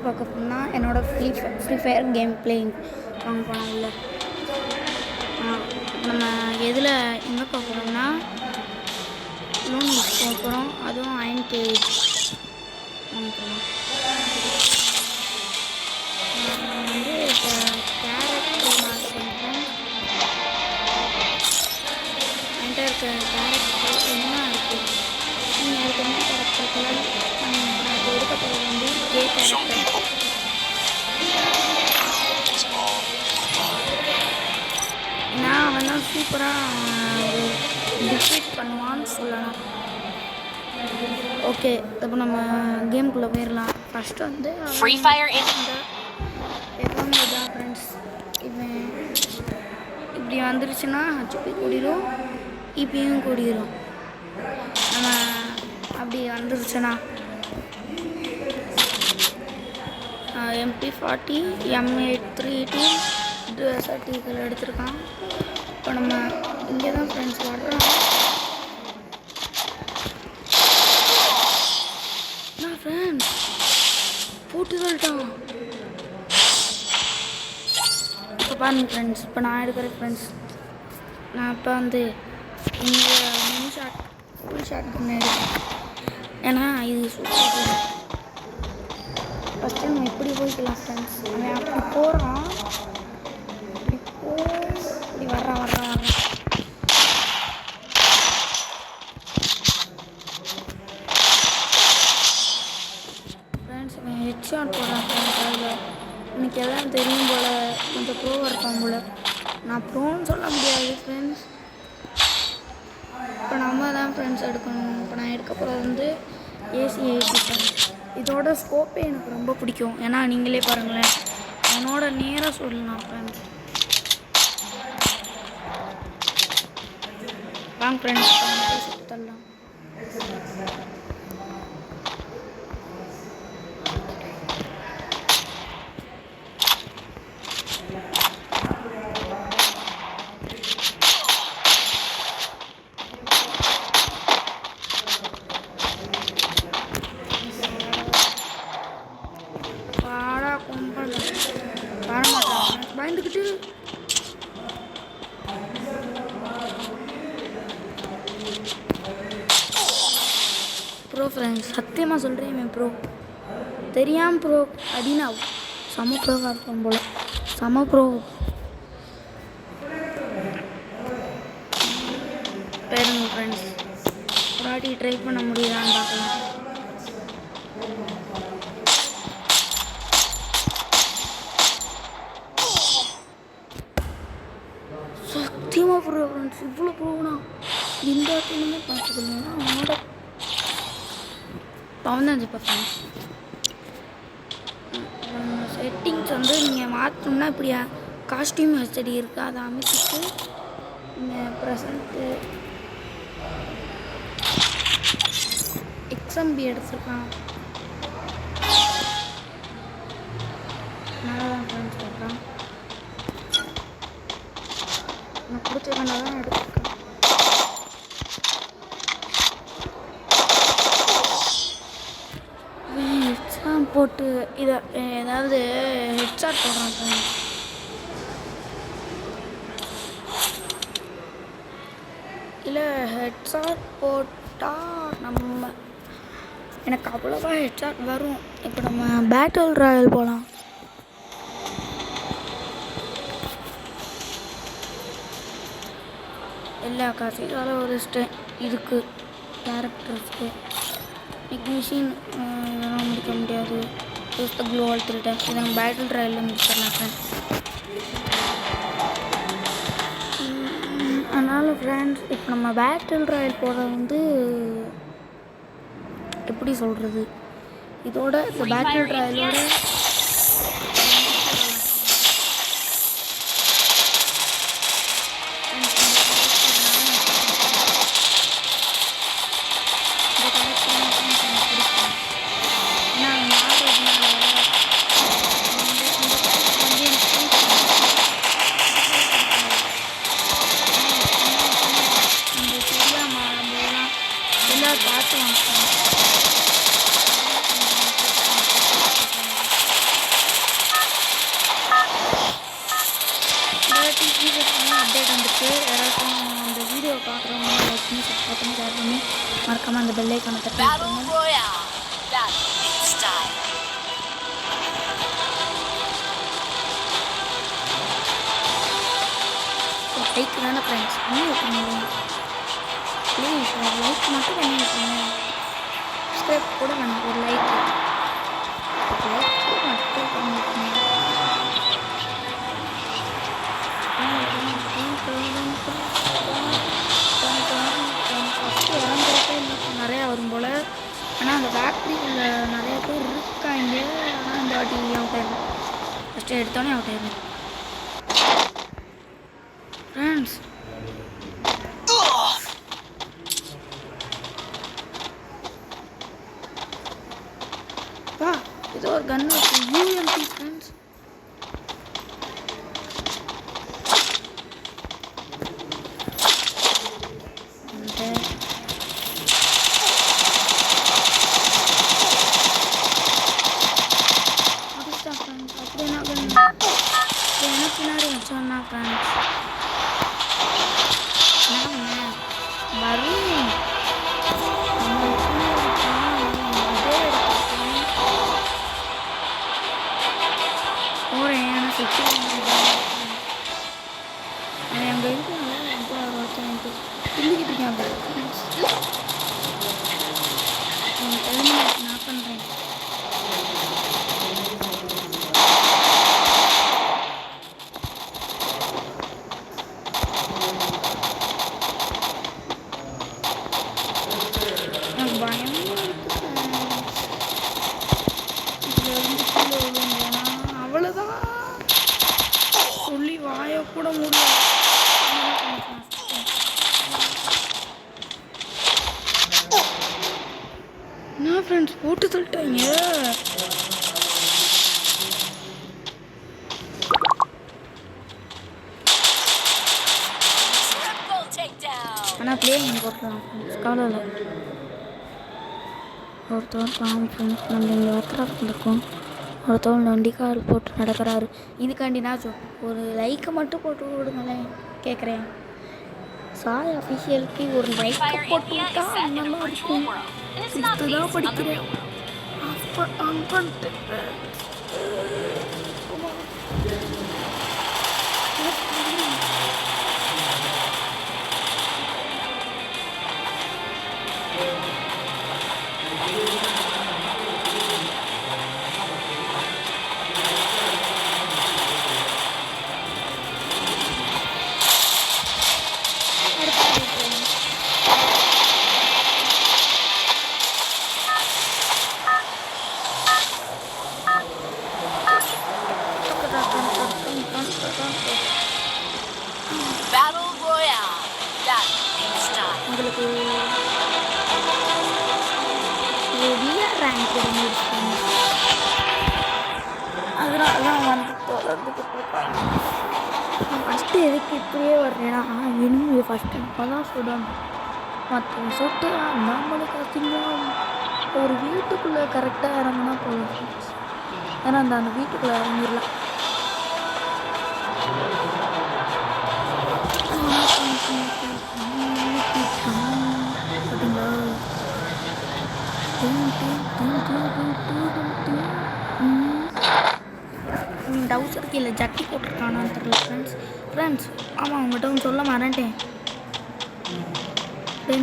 பார்க்க போனால் என்னோடய ஃப்ரீ ஃபயர் கேம் பிளேயிங் வாங்க போனோம்ல. நம்ம எதில் எங்கே போக போகிறோம்னா லோன் போக போகிறோம். அதுவும் அயன் பேஜ் வாங்க போகிறோம். வந்து கேரக்டர் மார்க் பண்ணுறோம். என்கிட்ட இருக்க கேரக்டர் என்ன இருக்குது, நீங்கள் அதுக்கு என்ன கேரக்டருக்கெல்லாம் எடுக்க போகிறது வந்து கே கேரக்டர். நான் அவன் தான் சூப்பராக ஒரு டிஃபீட் பண்ணுவான்னு சொல்லலாம். ஓகே, இப்போ நம்ம கேமுக்குள்ளே போயிடலாம். ஃபஸ்ட்டு வந்து எப்பவுமே இதான் ஃப்ரெண்ட்ஸ், இவன் இப்படி வந்துருச்சுன்னா ஹெச்பி கூடிரும், இபியும் கூடிரும். நம்ம அப்படி வந்துருச்சுன்னா MP40 M8 30 எடுத்திருக்கான். இப்போ நம்ம இங்கே தான் ஃப்ரெண்ட்ஸ் வர்றோம். நான் ஃப்ரெண்ட்ஸ் போட்டு சொல்லிட்டான். இப்போ பாருங்க ஃப்ரெண்ட்ஸ், இப்போ நான் எடுக்கிறேன் ஃப்ரெண்ட்ஸ். நான் இப்போ வந்து இங்கே ஃபுல் ஷாட் பண்ண எடுக்கிறேன். ஏன்னா இது சூப்பராக ஃபஸ்ட்டு நம்ம இப்படி போய்க்கலாம் ஃப்ரெண்ட்ஸ். அவன் அப்படி போகிறான், இப்படி வர்றான். ஃப்ரெண்ட்ஸ் அவன் ஹெட்ஷாட் போடுறான் ஃப்ரெண்ட்ஸ். அதில் எனக்கு எல்லாம் தெரியும் போல், கொஞ்சம் ப்ரோவாக இருப்பான் போல். நான் ப்ரோன்னு சொல்ல முடியாது ஃப்ரெண்ட்ஸ். இப்போ நம்ம தான் ஃப்ரெண்ட்ஸ் எடுக்கணும். இப்போ நான் எடுக்க போகிறது வந்து AC-80 ஃப்ரெண்ட்ஸ். இதோட ஸ்கோப்பே எனக்கு ரொம்ப பிடிக்கும். ஏன்னா நீங்களே பாருங்களேன், அவனோட நேராக சொல்லலாம் ஃப்ரெண்ட்ஸ். வாங்க ஃப்ரெண்ட்ஸ் சுற்றலாம். பயந்துக்கிட்டு ப்ரோ ஃப்ரெண்ட்ஸ், சத்தியமாக சொல்கிறேன் ப்ரோ, தெரியாமல் ப்ரோ அப்படின்னா செம ப்ரோவாக இருக்கும் போல். செம ப்ரோ பேருங்க ஃப்ரெண்ட்ஸ். ஒரு வாட்டி ட்ரை பண்ண முடியுதான்னு பார்க்கலாம். சத்தியமாக ப்ரோ ஃப்ரெண்ட்ஸ், இவ்வளோ ப்ரோனா இந்த இடத்துலையுமே பார்த்துக்கலன்னா அவனோட பவன் இப்போ ஃப்ரெண்ட்ஸ். செட்டிங்ஸ் வந்து நீங்கள் மாற்றணும்னா இப்படியா காஸ்டியூம் ஹெச்டி இருக்குது, அதை அமைச்சிட்டு நீங்கள் ப்ரெசண்ட்டு XMB எடுத்துருக்கான். நல்லா தான் ஃப்ரெண்ட்ஸ் இருக்கான். எனக்கு பிடிச்சதுனால தான் எடுத்துருக்கேன். ஹெட்ஷாட் போட்டு இதை ஏதாவது ஹெட்ஷாட் போடுறான் ஃப்ரெண்ட்ஸ். இல்லை ஹெட்ஷாட் போட்டால் நம்ம எனக்கு அவ்வளோவா ஹெட்ஷாட் வரும். இப்போ நம்ம பேட்டில் ராயல் போகலாம். எல்லா காசுக்கால ஒரு இதுக்கு கேரக்டர்ஸ்க்கு மிஷின் இதெல்லாம் முடிக்க முடியாது. க்ளோவால் 3 டைம் இதை நம்ம பேட்டில் ராயலில் முடிச்சிடலாம் ஃப்ரெண்ட்ஸ். அதனால் ஃப்ரெண்ட்ஸ் இப்போ நம்ம பேட்டில் ராயல் போடுறது வந்து எப்படி சொல்கிறது, இதோட இந்த பேட்டில் ராயலோட பார்த்து வாங்க. மறக்காமல் அந்த பெல் ஐகானை தட்டி லைக் தானே ஃப்ரெண்ட்ஸ் பண்ணி வைக்கணும். ப்ளீஸ் ஒரு லைக் மட்டும் பண்ணி வைக்கணும். சப்ஸ்கிரைப் கூட வேணும், ஒரு லைக் மட்டும் பண்ணி வைக்கணும். ஃபஸ்ட்டு இறங்குறப்ப நிறையா வரும் போல். ஆனால் அந்த ஃபேக்ட்ரிக்குள்ள நிறைய பேர் இருக்காங்க. ஆனால் இந்த வாட்டி அவுட் ஆயிடும். ஃபஸ்ட்டு எடுத்தோடனே அவுட் ஆயிடும் ஃப்ரெண்ட்ஸ். ஏதோ ஒரு கன் இருக்கு, UMP ஃப்ரெண்ட்ஸ். அப்படி என்ன கன் எனக்கு பின்னாடி வச்சோன்னா ஃப்ரெண்ட்ஸ் வரும். போகிறேன் ஆனால் சுற்றி அங்கே இருக்கு. ஒருத்தன் தில்லிக்கிட்டு இருக்கேன். கிளம்பி நான் பண்ணுறேன். எனக்கு பயமாக அவ்வளோதான் சொல்லி வாய கூட முடியும். என்ன ஃப்ரெண்ட்ஸ் போட்டு சொல்லிட்டாங்க. ஆனால் பிளேயிங் போட்டுலாம் கவலை இல்லை. ஒருத்தவர் பாவம் ஃப்ரெண்ட்ஸ் நம்ம இங்கே ஒருத்தராக இருக்கோம். ஒருத்தவங்க வண்டிக்கால் போட்டு நடக்கிறாரு. இதுக்காண்டி நான் ஒரு லைக்கை மட்டும் போட்டு விடுங்களேன் கேட்குறேன். சாய் அஃபிஷியலுக்கு ஒரு லைக்கை போட்டு விட்டா நல்லா இருக்கும். 6th தான் படிக்கிறேன். அப்போ ஆன் பண்ணிட்டு உங்களுக்கு ரேங்க் அதனால தான் வந்து தொடர்ந்துக்கிட்டு இருக்காங்க. ஃபஸ்ட்டு எதுக்கு இப்படியே வர்றேன்னா இன்னும் ஃபஸ்ட்டு இப்போ தான் சொல்லணும். மற்ற சொட்டு நம்மளுக்கு அசிங்கம். ஒரு வீட்டுக்குள்ளே கரெக்டாக இறங்கினா போதும். ஏன்னா அந்த வீட்டுக்குள்ளே இறங்கிடலாம். பார்த்தீங்களா டவுசருக்கு இல்லை ஜட்டி போட்டிருக்கானான்னு தெரியல ஃப்ரெண்ட்ஸ். ஆமாம் உங்கள்கிட்ட ஒன்று சொல்ல மறந்துட்டேன்.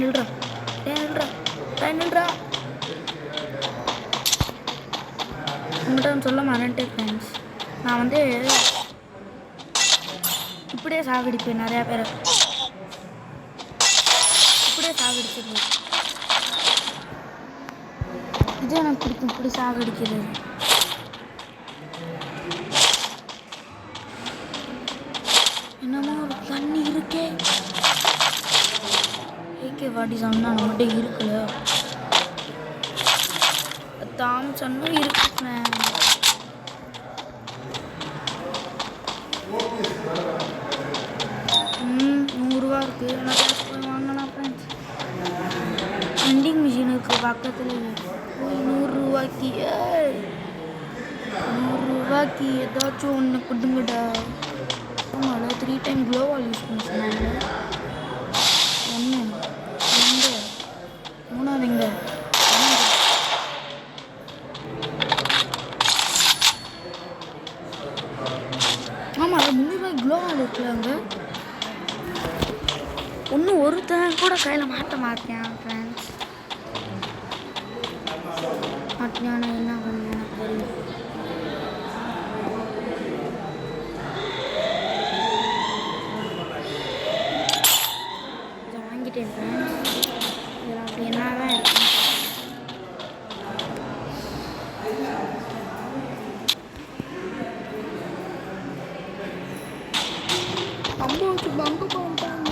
நில்றா உங்கள்கிட்ட ஒன்று சொல்ல மறந்துட்டேன் ஃப்ரெண்ட்ஸ். நான் வந்து இப்படியே சாகடிப்பேன். நிறையா பேரை இப்படியே சாகடிச்சிருவேன். இது எனக்கு பிடிக்கும், இப்படி சாகடிக்கிறது. என்னமோ ஒரு தண்ணி இருக்கே. ஏகே வாடி சொன்னா நம்மகிட்ட இருக்குல்ல. தாம்சன்னும் இருக்குண்ணே. ₹100 இருக்குது. ஆனால் கேஷ் போய் வாங்கலாம் ஃப்ரெண்ட்ஸ். வெண்டிங் மிஷினுக்கு பக்கத்தில் போய் ₹100 ஏதாச்சும் ஒன்று கொடுங்கடா. ஆமாம் 3 டைம் க்ளோவால் யூஸ் பண்ண சொன்னாங்க. 1 2 பண்ணாதீங்க. ஆமாம், அது 300 க்ளோவால் இருக்குல்ல அங்கே. ஒன்றும் ஒருத்தன் கூட கையில் மாட்ட மாட்டேன் ஃப்ரெண்ட்ஸ். மாட்டினானா என்ன பண்ண எனக்கு தெரியும். இதை வாங்கிட்டேன் ஃப்ரெண்ட்ஸ். இதில் அப்படி என்ன தான் இருக்கு. அம்பு வச்சு பம்பு பண்ணிட்டாங்க.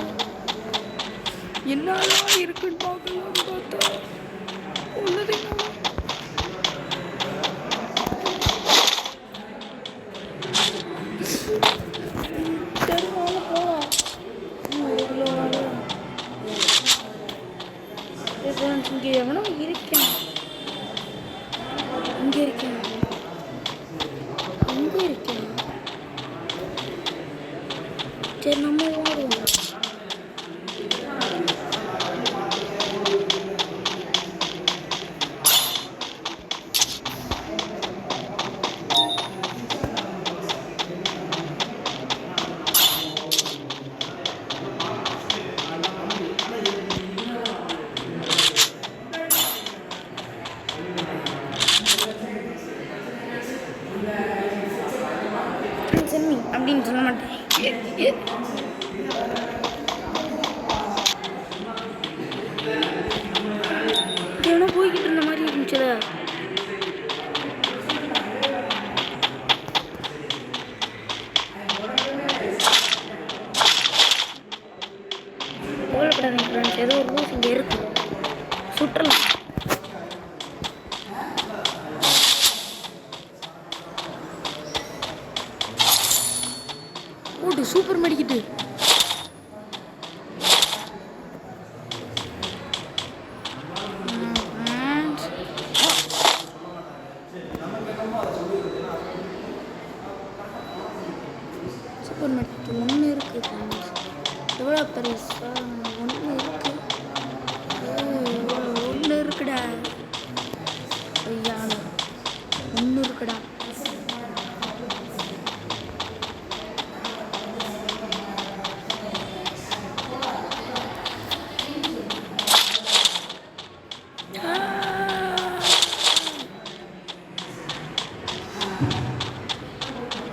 என்னெல்லாம் இருக்குன்னு பார்க்கலாம்னு பார்த்தா உள்ளது இங்கே எவனோ இருக்கேன். இங்கே இருக்கேன். இங்கே இருக்கேன். சரி நம்ம ஓடுவோம். அப்படின்னு சொல்ல மாட்டேன். எவனோ போய்கிட்டு இருந்த மாதிரி இருந்துச்சுல. போகப்படாதீங்க ஃப்ரெண்ட்ஸ், ஏதோ ஒரு ரூல்ஸ் இங்கே இருக்கு. சுற்றலாம். போட்டு சூப்பர் மெடிக்கிட்டு. சூப்பர் மெடிக்கிட்டு ஒன்று இருக்குது. எவ்வளோ பெருசா ஒன்று இருக்கு. ஒன்று இருக்குடா. ஐயா ஒன்று இருக்குடா.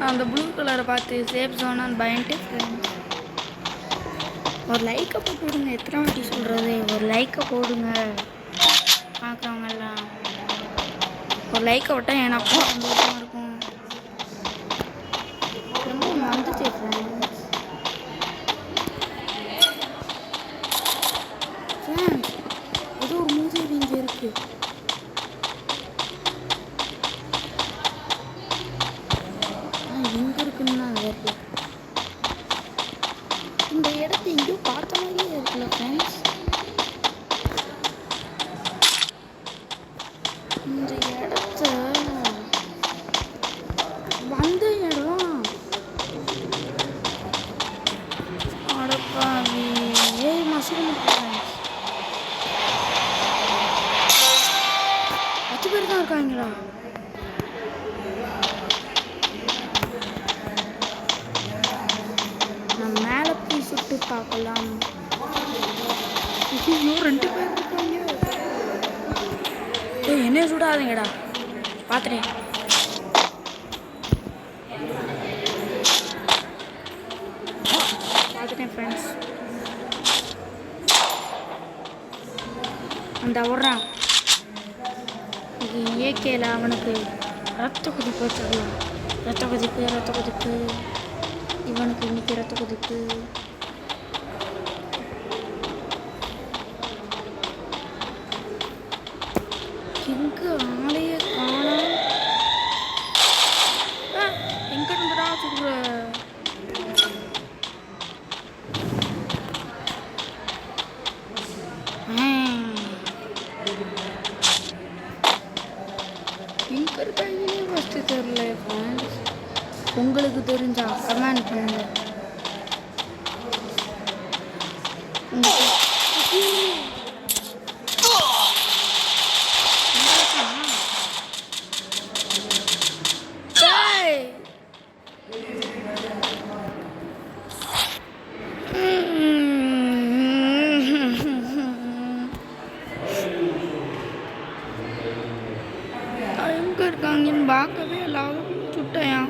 அந்த ப்ளூ கலரை பார்த்து சேஃப் ஜோனான்னு பயன்ட்டு ஒரு லைக்கை போட்டு விடுங்க. எத்தனை வாட்டி சொல்கிறது, ஒரு லைக்கை போடுங்க. பார்க்குறவங்கெல்லாம் ஒரு லைக்கை விட்டால் எனக்கும் சந்தோஷமாக இருக்கும். ரொம்ப வந்துச்சு ஃப்ரெண்ட்ஸ். ஏதோ ஒரு மூதேவி இங்கே இருக்குது. எங்கே இருக்குன்னா அது இந்த இடத்த எங்கேயோ பார்த்த மாதிரியே இருக்குல்ல ஃப்ரெண்ட்ஸ். இந்த இடத்த வந்த இடம் அடப்பாவி. ஏய் மசூல் 10 பேர் தான் இருக்காங்களா? நம்ம மேலே போய் சுட்டு பார்க்கலாம். ஐயோ 2 பேர் இருக்காங்க. ஏய் என்ன சுடாதீங்கடா, பார்த்துட்டேன். பார்த்துட்டேன் ஃப்ரெண்ட்ஸ். அந்த ஓடுறான். இது ஏகேல அவனுக்கு ரத்த கொதிப்பு வச்சிடலாம். ரத்த கொதிப்பு இவனுக்கு இன்னைக்கு ரத்த கொதிப்பு. எங்கே ஆளையே காணோம். எங்க இருந்துடா சொல்ற? எங்க இருக்காங்கன்னே ஃபஸ்ட்டு தெரியல ஃப்ரெண்ட்ஸ். உங்களுக்கு தெரிஞ்சா கமெண்ட் பண்ணுங்க. இருக்காங்கன்னு பார்க்கவே எல்லாரும் சுட்டையா